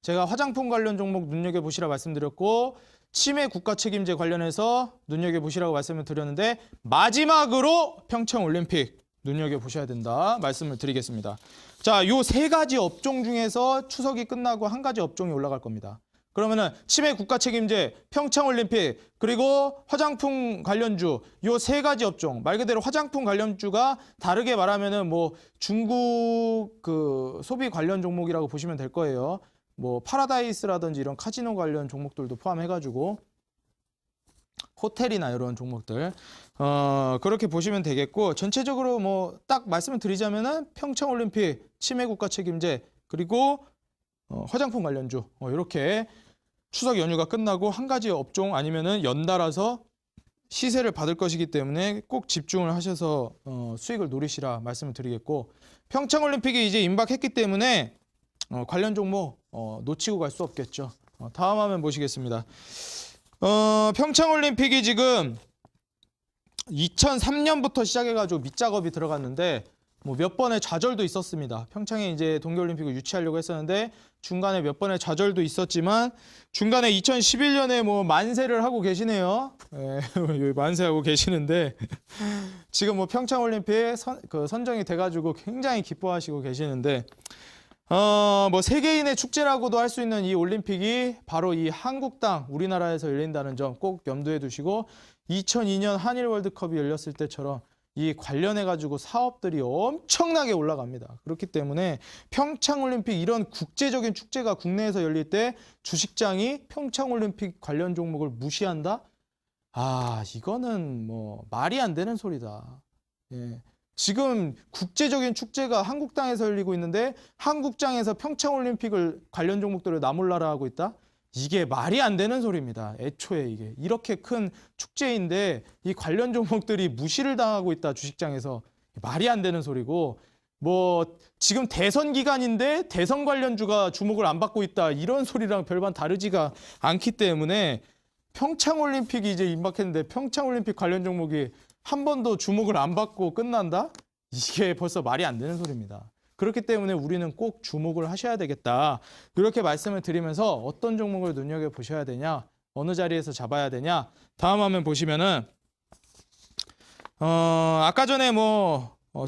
제가 화장품 관련 종목 눈여겨보시라 말씀드렸고 치매 국가 책임제 관련해서 눈여겨보시라고 말씀을 드렸는데 마지막으로 평창올림픽 눈여겨보셔야 된다 말씀을 드리겠습니다. 자, 요 세 가지 업종 중에서 추석이 끝나고 한 가지 업종이 올라갈 겁니다. 그러면은 치매 국가 책임제, 평창올림픽, 그리고 화장품 관련주 요 세 가지 업종 말 그대로 화장품 관련주가 다르게 말하면은 뭐 중국 그 소비 관련 종목이라고 보시면 될 거예요. 뭐 파라다이스라든지 이런 카지노 관련 종목들도 포함해가지고 호텔이나 이런 종목들 그렇게 보시면 되겠고 전체적으로 뭐 딱 말씀을 드리자면은 평창올림픽, 치매 국가 책임제 그리고 화장품 관련주 이렇게 추석 연휴가 끝나고 한 가지 업종 아니면은 연달아서 시세를 받을 것이기 때문에 꼭 집중을 하셔서 수익을 노리시라 말씀을 드리겠고 평창올림픽이 이제 임박했기 때문에 관련 종목 놓치고 갈 수 없겠죠. 다음 화면 보시겠습니다. 평창올림픽이 지금 2003년부터 시작해가지고 밑작업이 들어갔는데 뭐 몇 번의 좌절도 있었습니다. 평창에 이제 동계올림픽을 유치하려고 했었는데 중간에 몇 번의 좌절도 있었지만 중간에 2011년에 뭐 만세를 하고 계시네요. 예, 여기 만세하고 계시는데 지금 뭐 평창올림픽 선정이 돼가지고 굉장히 기뻐하시고 계시는데 뭐 세계인의 축제라고도 할 수 있는 이 올림픽이 바로 이 한국 땅 우리나라에서 열린다는 점 꼭 염두에 두시고 2002년 한일 월드컵이 열렸을 때처럼 이 관련해가지고 사업들이 엄청나게 올라갑니다. 그렇기 때문에 평창올림픽 이런 국제적인 축제가 국내에서 열릴 때 주식장이 평창올림픽 관련 종목을 무시한다? 이거는 뭐 말이 안 되는 소리다. 예. 지금 국제적인 축제가 한국 땅에서 열리고 있는데 한국장에서 평창올림픽을 관련 종목들을 나몰라라 하고 있다? 이게 말이 안 되는 소리입니다. 애초에 이게 이렇게 큰 축제인데 이 관련 종목들이 무시를 당하고 있다 주식장에서 말이 안 되는 소리고 뭐 지금 대선 기간인데 대선 관련주가 주목을 안 받고 있다 이런 소리랑 별반 다르지가 않기 때문에 평창올림픽이 이제 임박했는데 평창올림픽 관련 종목이 한 번도 주목을 안 받고 끝난다? 이게 벌써 말이 안 되는 소리입니다. 그렇기 때문에 우리는 꼭 주목을 하셔야 되겠다. 이렇게 말씀을 드리면서 어떤 종목을 눈여겨보셔야 되냐? 어느 자리에서 잡아야 되냐? 다음 화면 보시면은 아까 전에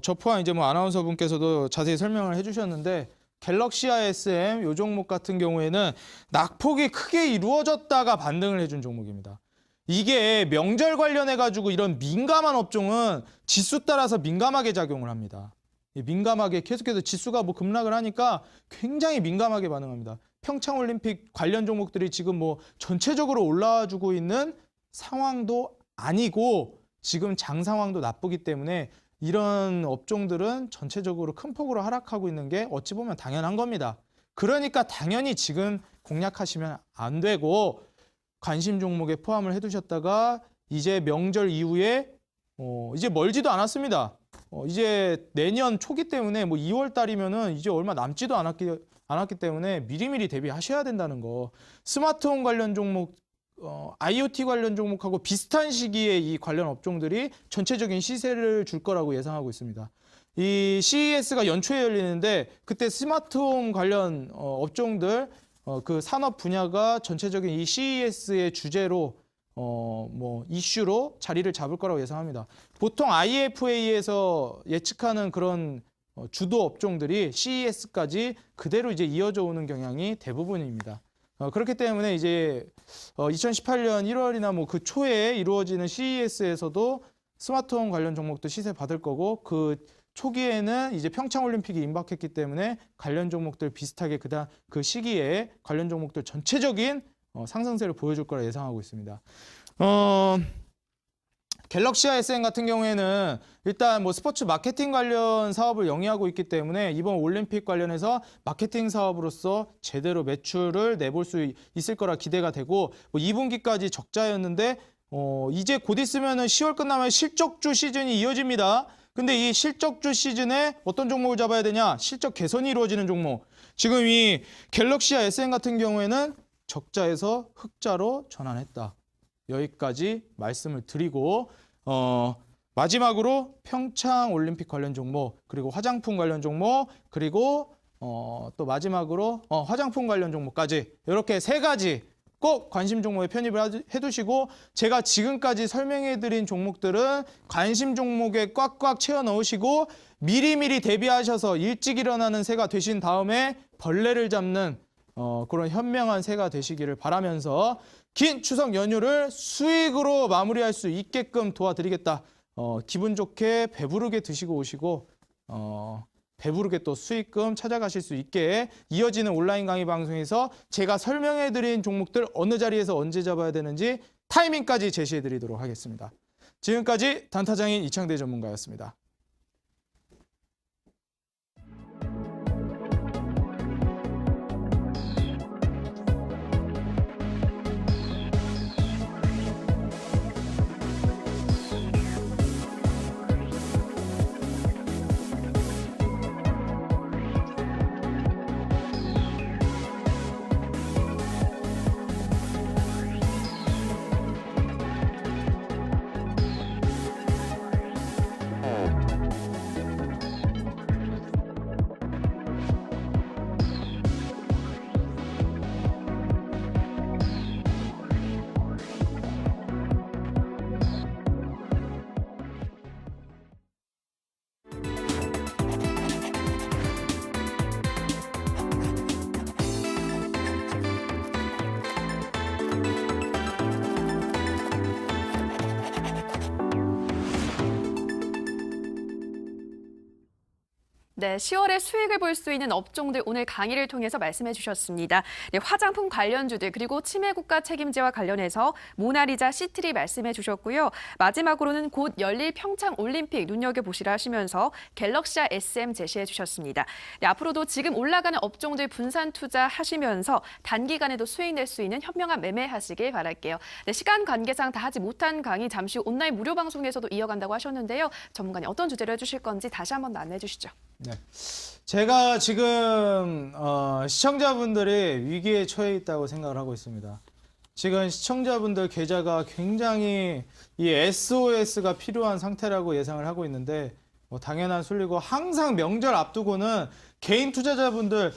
저 포함 이제 아나운서 분께서도 자세히 설명을 해주셨는데 갤럭시아 SM 요 종목 같은 경우에는 낙폭이 크게 이루어졌다가 반등을 해준 종목입니다. 이게 명절 관련해 가지고 이런 민감한 업종은 지수 따라서 민감하게 작용을 합니다. 민감하게 계속해서 지수가 급락을 하니까 굉장히 민감하게 반응합니다. 평창올림픽 관련 종목들이 지금 전체적으로 올라와주고 있는 상황도 아니고 지금 장 상황도 나쁘기 때문에 이런 업종들은 전체적으로 큰 폭으로 하락하고 있는 게 어찌 보면 당연한 겁니다. 그러니까 당연히 지금 공략하시면 안 되고 관심 종목에 포함을 해두셨다가 이제 명절 이후에 이제 멀지도 않았습니다. 이제 내년 초기 때문에 2월 달이면은 이제 얼마 남지도 않았기 때문에 미리미리 대비하셔야 된다는 거. 스마트홈 관련 종목, IoT 관련 종목하고 비슷한 시기에 이 관련 업종들이 전체적인 시세를 줄 거라고 예상하고 있습니다. 이 CES가 연초에 열리는데 그때 스마트홈 관련 업종들 그 산업 분야가 전체적인 이 CES의 주제로 이슈로 자리를 잡을 거라고 예상합니다. 보통 IFA에서 예측하는 그런 주도 업종들이 CES까지 그대로 이제 이어져 오는 경향이 대부분입니다. 그렇기 때문에 이제 2018년 1월이나 그 초에 이루어지는 CES에서도 스마트홈 관련 종목도 시세 받을 거고 그 초기에는 이제 평창올림픽이 임박했기 때문에 관련 종목들 비슷하게 그 시기에 관련 종목들 전체적인 상승세를 보여줄 거라 예상하고 있습니다. 갤럭시아 SM 같은 경우에는 일단 스포츠 마케팅 관련 사업을 영위하고 있기 때문에 이번 올림픽 관련해서 마케팅 사업으로서 제대로 매출을 내볼 수 있을 거라 기대가 되고 2분기까지 적자였는데 이제 곧 있으면은 10월 끝나면 실적주 시즌이 이어집니다. 근데 이 실적주 시즌에 어떤 종목을 잡아야 되냐? 실적 개선이 이루어지는 종목. 지금 이 갤럭시아 SM 같은 경우에는 적자에서 흑자로 전환했다. 여기까지 말씀을 드리고 마지막으로 평창올림픽 관련 종목 그리고 화장품 관련 종목 그리고 또 마지막으로 화장품 관련 종목까지 이렇게 세 가지 꼭 관심 종목에 편입을 해두시고 제가 지금까지 설명해드린 종목들은 관심 종목에 꽉꽉 채워 넣으시고 미리미리 대비하셔서 일찍 일어나는 새가 되신 다음에 벌레를 잡는 그런 현명한 새가 되시기를 바라면서 긴 추석 연휴를 수익으로 마무리할 수 있게끔 도와드리겠다. 기분 좋게 배부르게 드시고 오시고 배부르게 또 수익금 찾아가실 수 있게 이어지는 온라인 강의 방송에서 제가 설명해드린 종목들 어느 자리에서 언제 잡아야 되는지 타이밍까지 제시해드리도록 하겠습니다. 지금까지 단타장인 이창대 전문가였습니다. 네, 10월에 수익을 볼 수 있는 업종들 오늘 강의를 통해서 말씀해 주셨습니다. 네, 화장품 관련주들 그리고 치매국가 책임제와 관련해서 모나리자, 시트리 말씀해 주셨고요. 마지막으로는 곧 열릴 평창올림픽 눈여겨보시라 하시면서 갤럭시아 SM 제시해 주셨습니다. 네, 앞으로도 지금 올라가는 업종들 분산 투자하시면서 단기간에도 수익 낼 수 있는 현명한 매매하시길 바랄게요. 네, 시간 관계상 다 하지 못한 강의 잠시 후 온라인 무료 방송에서도 이어간다고 하셨는데요. 전문가님 어떤 주제로 해주실 건지 다시 한번 안내해 주시죠. 네. 제가 지금 시청자분들이 위기에 처해 있다고 생각을 하고 있습니다. 지금 시청자분들 계좌가 굉장히 이 SOS가 필요한 상태라고 예상을 하고 있는데 당연한 순리고 항상 명절 앞두고는 개인 투자자분들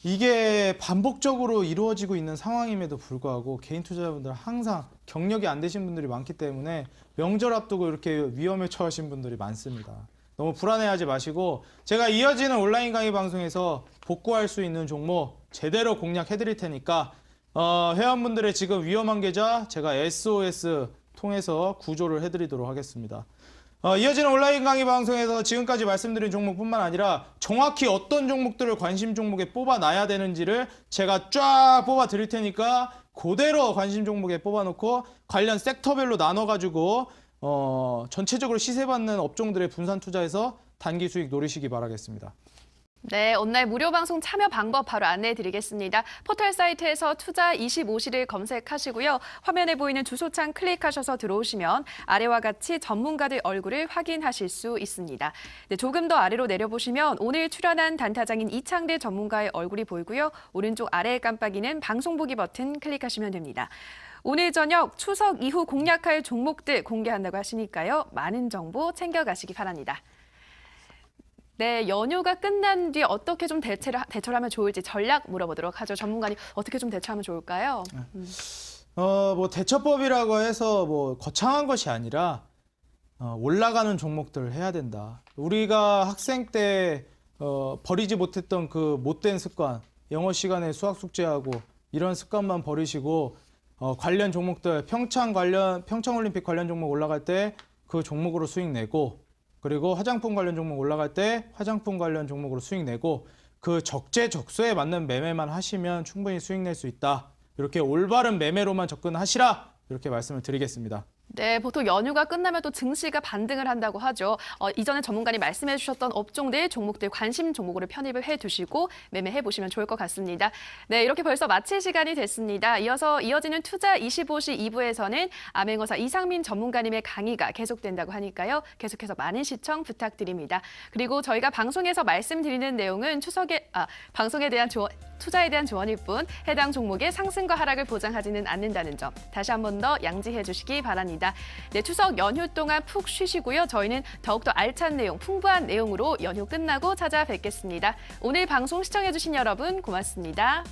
이게 반복적으로 이루어지고 있는 상황임에도 불구하고 개인 투자자분들 항상 경력이 안 되신 분들이 많기 때문에 명절 앞두고 이렇게 위험에 처하신 분들이 많습니다. 너무 불안해하지 마시고 제가 이어지는 온라인 강의 방송에서 복구할 수 있는 종목 제대로 공략해 드릴 테니까 회원분들의 지금 위험한 계좌 제가 SOS 통해서 구조를 해드리도록 하겠습니다. 이어지는 온라인 강의 방송에서 지금까지 말씀드린 종목뿐만 아니라 정확히 어떤 종목들을 관심 종목에 뽑아놔야 되는지를 제가 쫙 뽑아 드릴 테니까 그대로 관심 종목에 뽑아놓고 관련 섹터별로 나눠가지고 전체적으로 시세받는 업종들의 분산 투자해서 단기 수익 노리시기 바라겠습니다. 네, 온라인 무료 방송 참여 방법 바로 안내해 드리겠습니다. 포털 사이트에서 투자 25시를 검색하시고요. 화면에 보이는 주소창 클릭하셔서 들어오시면 아래와 같이 전문가들 얼굴을 확인하실 수 있습니다. 네, 조금 더 아래로 내려보시면 오늘 출연한 단타장인 이창대 전문가의 얼굴이 보이고요. 오른쪽 아래에 깜빡이는 방송 보기 버튼 클릭하시면 됩니다. 오늘 저녁 추석 이후 공략할 종목들 공개한다고 하시니까요. 많은 정보 챙겨가시기 바랍니다. 네, 연휴가 끝난 뒤 어떻게 좀 대처를 하면 좋을지 전략 물어보도록 하죠. 전문가님, 어떻게 좀 대처하면 좋을까요? 뭐 대처법이라고 해서 뭐 거창한 것이 아니라 올라가는 종목들을 해야 된다. 우리가 학생 때 버리지 못했던 그 못된 습관, 영어 시간에 수학 숙제하고 이런 습관만 버리시고 관련 종목들 평창올림픽 관련 종목 올라갈 때 그 종목으로 수익 내고 그리고 화장품 관련 종목 올라갈 때 화장품 관련 종목으로 수익 내고 그 적재적소에 맞는 매매만 하시면 충분히 수익 낼 수 있다. 이렇게 올바른 매매로만 접근하시라. 이렇게 말씀을 드리겠습니다. 네, 보통 연휴가 끝나면 또 증시가 반등을 한다고 하죠. 이전에 전문가님 말씀해 주셨던 업종들, 종목들 관심 종목으로 편입을 해두시고 매매해 보시면 좋을 것 같습니다. 네, 이렇게 벌써 마칠 시간이 됐습니다. 이어지는 투자 25시 2부에서는 암행어사 이상민 전문가님의 강의가 계속된다고 하니까요. 계속해서 많은 시청 부탁드립니다. 그리고 저희가 방송에서 말씀드리는 내용은 방송에 대한 투자에 대한 조언일 뿐 해당 종목의 상승과 하락을 보장하지는 않는다는 점 다시 한 번 더 양지해 주시기 바랍니다. 네, 추석 연휴 동안 푹 쉬시고요. 저희는 더욱더 알찬 내용, 풍부한 내용으로 연휴 끝나고 찾아뵙겠습니다. 오늘 방송 시청해 주신 여러분 고맙습니다.